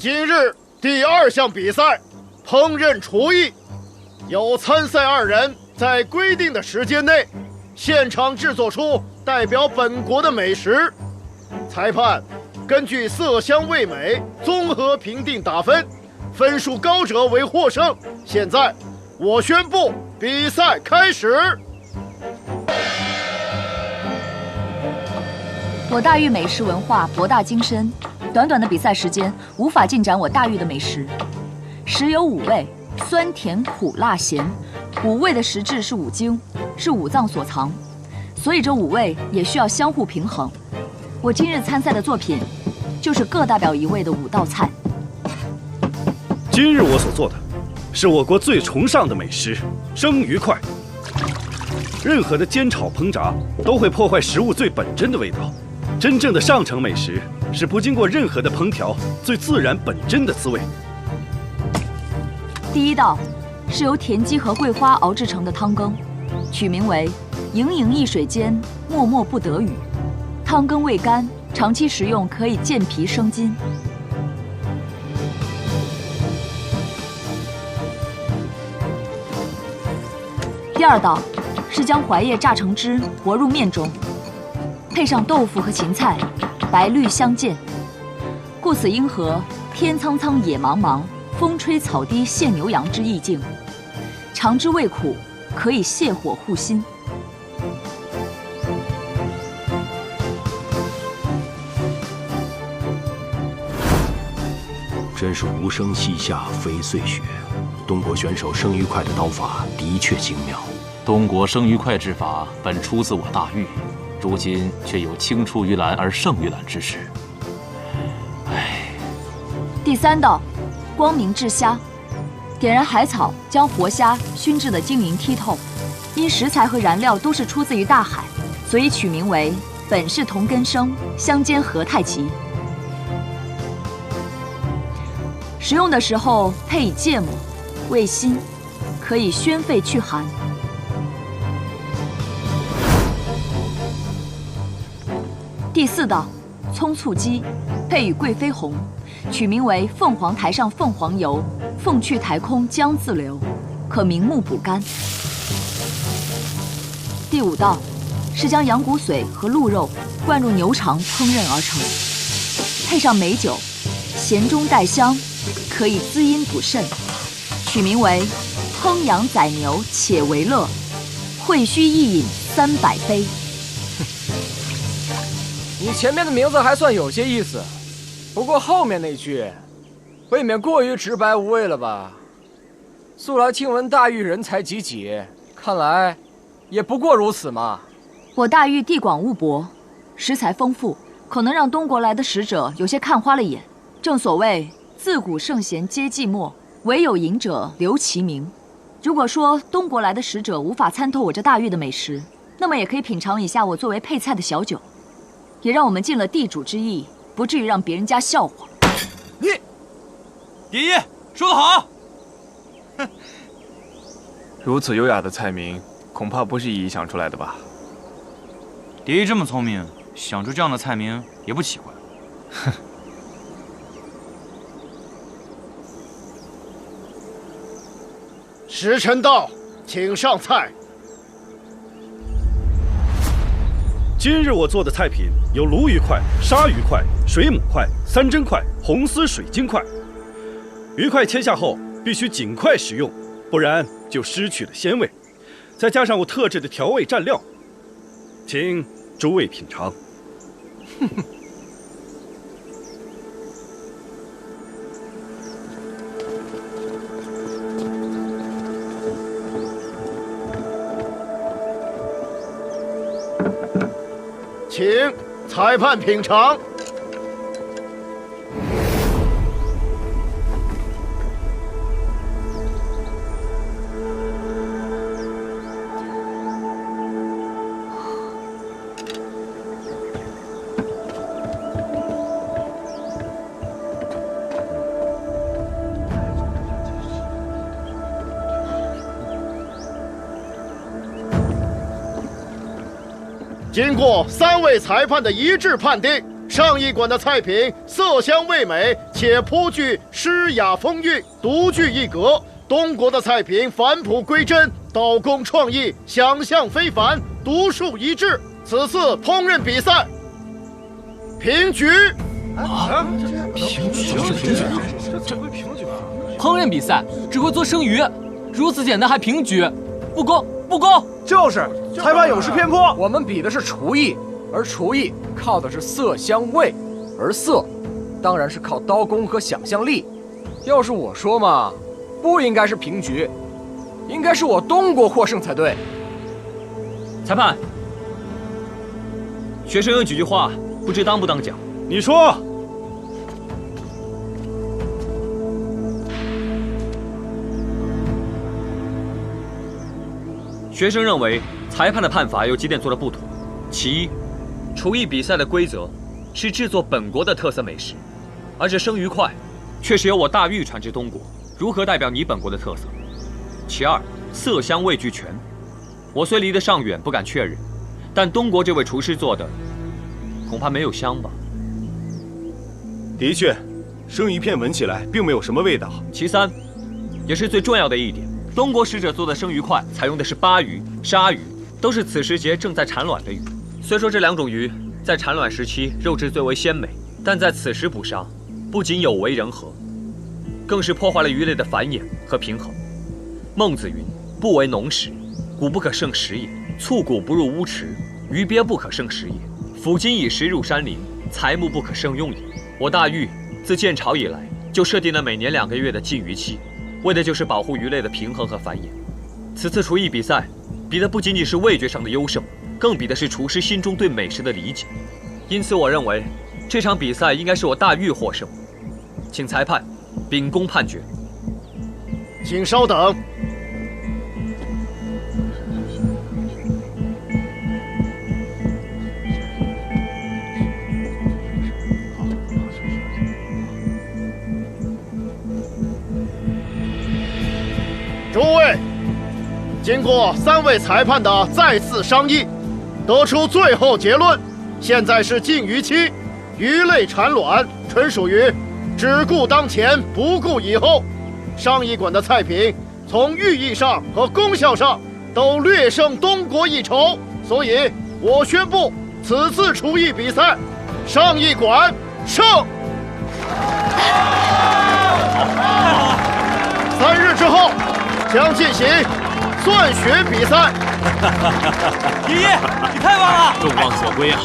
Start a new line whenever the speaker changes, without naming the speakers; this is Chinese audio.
今日第2项比赛，烹饪厨艺，有参赛2人在规定的时间内，现场制作出代表本国的美食。裁判根据色香味美综合评定打分，分数高者为获胜。现在我宣布比赛开始。
我大峪美食文化博大精深，短短的比赛时间无法尽展我大峪的美食。食有5味，酸甜苦辣咸，5味的实质是5经，是5脏所藏，所以这5味也需要相互平衡。我今日参赛的作品，就是各代表1味的5道菜。
今日我所做的，是我国最崇尚的美食——生鱼块。任何的煎炒烹炸都会破坏食物最本真的味道。真正的上乘美食是不经过任何的烹调，最自然本真的滋味。
第1道是由田鸡和桂花熬制成的汤羹，取名为“盈盈一水间，脉脉不得语”。汤羹味甘，长期食用可以健脾生津。第2道是将槐叶榨成汁，和入面中，配上豆腐和芹菜，白绿相间。故此应和天苍苍野茫茫，风吹草低见牛羊之意境。尝之味苦，可以泻火护心。
真是无声息下飞碎雪。东国选手生鱼块的刀法的确精妙。
东国生鱼块制法本出自我大峪，如今却有青出于蓝而胜于蓝之势。唉。
第3道，光明炙虾，点燃海草，将活虾熏制得晶莹剔透。因食材和燃料都是出自于大海，所以取名为本是同根生，相煎何太急。食用的时候配以芥末，味辛，可以宣肺祛寒。第4道，葱醋鸡，配以贵妃红，取名为凤凰台上凤凰游，凤去台空江自流，可明目补肝。第5道是将羊骨髓和鹿肉灌入牛肠烹饪而成，配上美酒，咸中带香，可以滋阴补肾，取名为烹羊宰牛且为乐，会须一饮300杯。
你前面的名字还算有些意思，不过后面那句，未免过于直白无味了吧？素来听闻大峪人才济济，看来也不过如此嘛。
我大峪地广物博，食材丰富，可能让东国来的使者有些看花了眼。正所谓自古圣贤皆寂寞，唯有饮者留其名。如果说东国来的使者无法参透我这大峪的美食，那么也可以品尝一下我作为配菜的小酒，也让我们尽了地主之谊，不至于让别人家笑话。
你，蝶衣说得好。
哼，如此优雅的菜名，恐怕不是一一想出来的吧？
蝶衣这么聪明，想出这样的菜名也不奇怪。
哼。
时辰到，请上菜。
今日我做的菜品有鲈鱼块、鲨鱼块、水母块、3珍块、红丝水晶块。鱼块切下后必须尽快食用，不然就失去了鲜味。再加上我特制的调味蘸料，请诸位品尝。
请裁判品尝。经过3位裁判的一致判定，上一馆的菜品色香味美，且颇具诗雅风韵，独具一格。东国的菜品返璞归真，刀工创意，想象非凡，独树一帜。此次烹饪比赛，平局。
平局？烹饪比赛只会做生鱼，如此简单还平局，不公！不公！
就是裁判有失偏颇。我们比的是厨艺，而厨艺靠的是色香味，而色当然是靠刀工和想象力。要是我说嘛，不应该是平局，应该是我东国获胜才对。
裁判，学生有几句话，不知当不当讲？
你说。
学生认为裁判的判罚有几点做得不妥。其一，厨艺比赛的规则是制作本国的特色美食，而这生鱼块却是由我大玉传至东国，如何代表你本国的特色？其二，色香味俱全，我虽离得尚远，不敢确认，但东国这位厨师做的恐怕没有香吧？
的确，生鱼片闻起来并没有什么味道。
其三，也是最重要的一点，东国使者做的生鱼块采用的是巴鱼、鲨鱼，都是此时节正在产卵的鱼。虽说这两种鱼在产卵时期肉质最为鲜美，但在此时捕杀，不仅有违人和，更是破坏了鱼类的繁衍和平衡。孟子云：“不为农时，谷不可胜食也；促谷不入乌池，鱼鳖不可胜食也；斧斤以石入山林，材木不可胜用也。”我大玉自建朝以来，就设定了每年2个月的禁渔期，为的就是保护鱼类的平衡和繁衍。此次厨艺比赛，比的不仅仅是味觉上的优胜，更比的是厨师心中对美食的理解。因此，我认为这场比赛应该是我大玉获胜，请裁判秉公判决。
请稍等。诸位，经过3位裁判的再次商议，得出最后结论：现在是禁渔期，鱼类产卵纯属于只顾当前，不顾以后。上一馆的菜品从寓意上和功效上都略胜东国一筹，所以我宣布此次厨艺比赛，上一馆胜。3日之后将进行算学比赛。
爷爷，你太棒了！
众望所归啊！